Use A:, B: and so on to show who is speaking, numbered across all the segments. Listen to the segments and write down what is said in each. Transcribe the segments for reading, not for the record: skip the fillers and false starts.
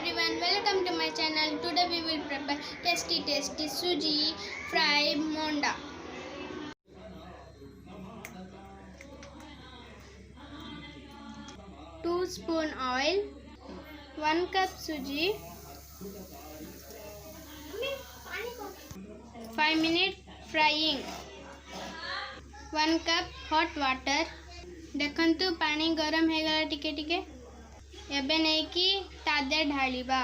A: everyone, welcome to my channel. Today we will prepare tasty suji fry monda. 2 spoon oil, 1 cup suji, 5 minute frying, 1 cup hot water. देखंतु पानी गरम हे गला टिके टिके एबे नहीं कि तादे ढालिबा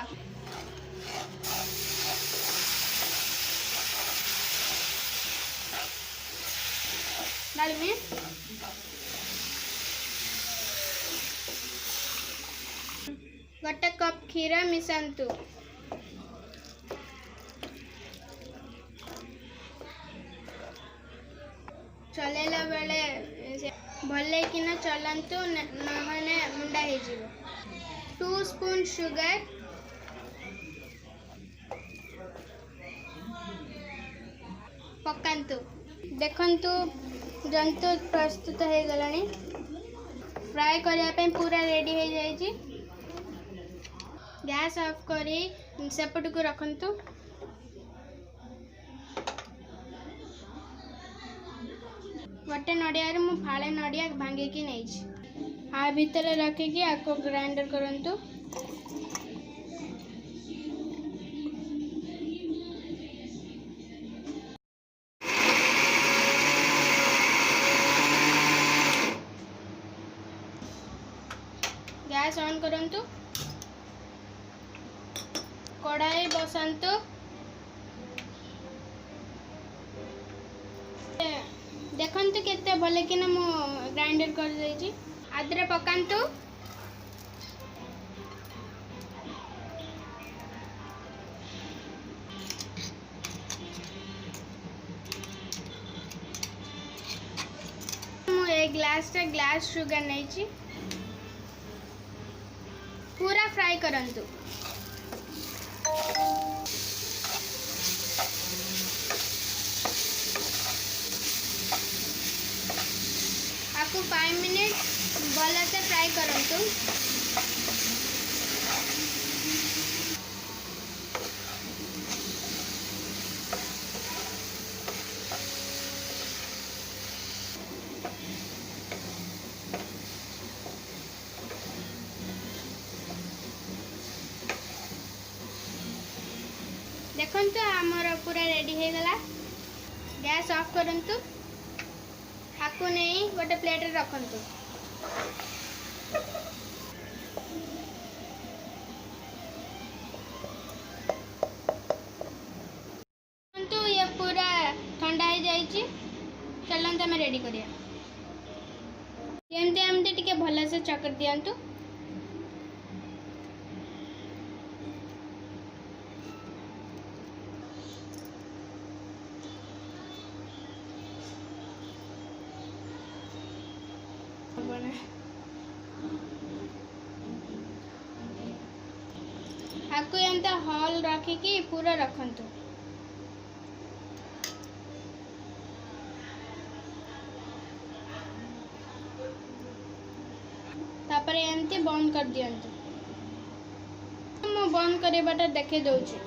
A: डालबे 1 कप क्षीर मिसंतु चलेला बेले भले कि ना चलंतु नहने मुंडा हे जीवो 2 स्पून शुगर पकांतु देखंतु जंतु प्रस्तुत हे गलानी फ्राई करिया पे पूरा रेडी हे जाई छी गैस ऑफ करी सेपट को रखंतु गोटे नड़िया मु फाड़े नड़िया भांगिकी नहीं आ भीतर रखिकी आपको ग्राइंडर करंतु गैस ऑन करंतु कढ़ाई बसंतु देखंतु केते भले कि ना मु ग्राइंडर कर देई छी आदरे पकांतु मु एक ग्लास शुगर नहीं छी पूरा फ्राई करंतु आपको 5 मिनट भले से फ्राई करंतु देखंतु हमर पूरा रेडी हे गला गैस ऑफ करंतु आपको नहीं गोटे प्लेट रे रखंतु ये पूरा ठंडा हो जाइए चलते हमें रेडी करिया एमती एमती टिके भल से चकर दियंतु आपको एमती हॉल रखिकी पूरा रखंतु तापर एमती बंद कर दियंतु मु बंद करबाटा देखे दउची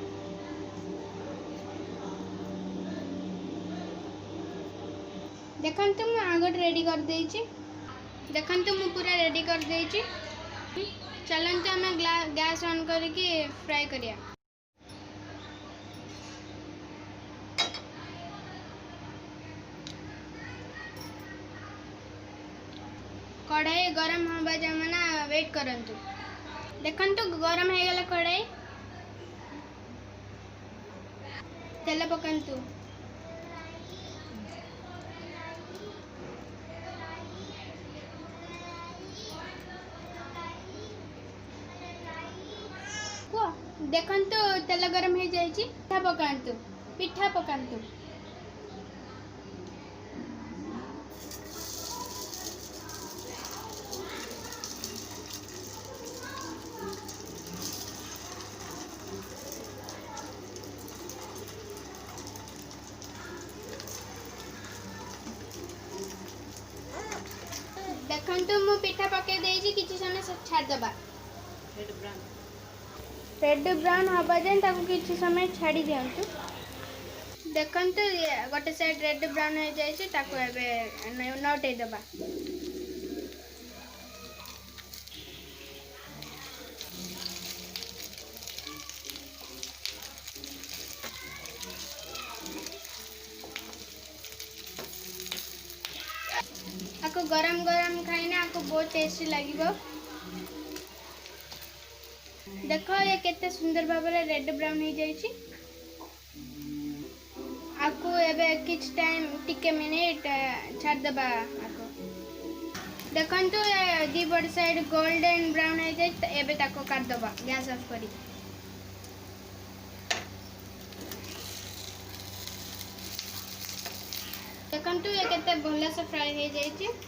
A: देखंतु मु आगट रेडी कर देइची देखंतु मु पूरा रेडी कर देइची चलंतु हमें गैस ऑन करके फ्राई करिया कढ़ाई गरम होबा जमाना वेट करंतु देखंतु गरम हे गला कढ़ाई तेल पकांतु देखंतु तेल गरम हो जाए पिठा पकांतु देखंतु मु पिठा पके देइछि किछि समय छाड़ दबा रेड ब्राउन हवा जाए ताको किसी समय छाड़ी दिंतु। देखंतु गोटे साइड रेड ब्राउन हो जाए ताको एबे नौटे दबा। आपको गरम गरम खाइना आपको बहुत टेस्टी लगे। देखो ये केते सुंदर भाव रेड ब्राउन हो जाए। आपको एबे किछ टाइम टिके मिनिट छाड़ दबा। आपको देखंतु दी बड़ साइड गोल्डन ब्राउन हो जाए एबे ताको काट दबा गैस ऑफ करी। देखंतु ये केते भले से फ्राई हो जाए।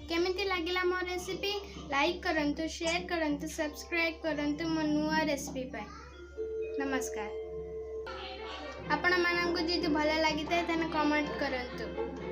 A: केमिति लागिला मो रेसिपी लाइक करंतु शेयर करंतु सब्सक्राइब करंतु मो नुआ रेसिपी पे। नमस्कार। आपण मानक जी भल लगी था कमेंट करंतु।